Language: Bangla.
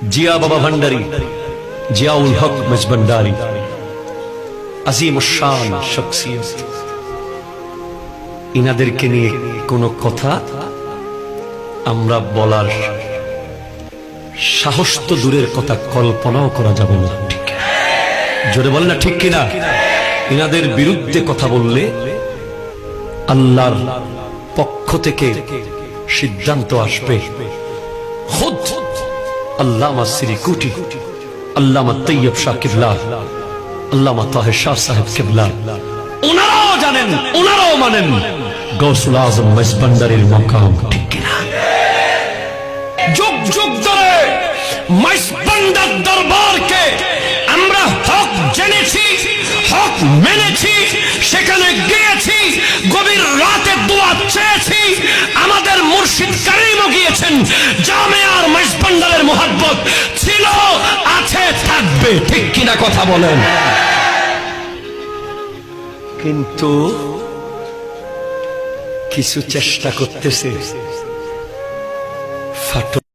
জিয়া বাবা ভান্ডারী, জিয়াউল হক মেজবান্ডারী, আজিমুশ-শান শখসিয়ত, ইনাদেরকে নিয়ে কোন কথা আমরা বলার সাহস তো দূরের কথা, কল্পনাও করা যাবে না। ঠিক জোরে বলেন না ঠিক কিনা? ইনাদের বিরুদ্ধে কথা বললে আল্লাহর পক্ষ থেকে সিদ্ধান্ত আসবে। খুদ আল্লামা সিরিকুটি, আল্লামা তৈয়ব শাহ কিবলা, আল্লামা তাহের শাহ সাহেব কিবলা ওনারাও জানেন, ওনারাও মানেন গৌসুল আজম মেজবান্ডারীর মাকাম। ঠিক কিনা? যুগ যুগ ধরে মেজবান্ডার দরবারকে আমরা হক জেনেছি, হক মেনেছি, সেখানে গিয়েছি, গভীর রাতে দোয়া চেয়েছি। আমাদের মুর্শিদ কারীমও গিয়েছেন। জামিয়ার মেজবান্ডারের মুহাব্বত ছিল, আছে, থাকবে। ঠিক কিনা কথা বলেন? কিন্তু কিছু চেষ্টা করতেছে ফাটল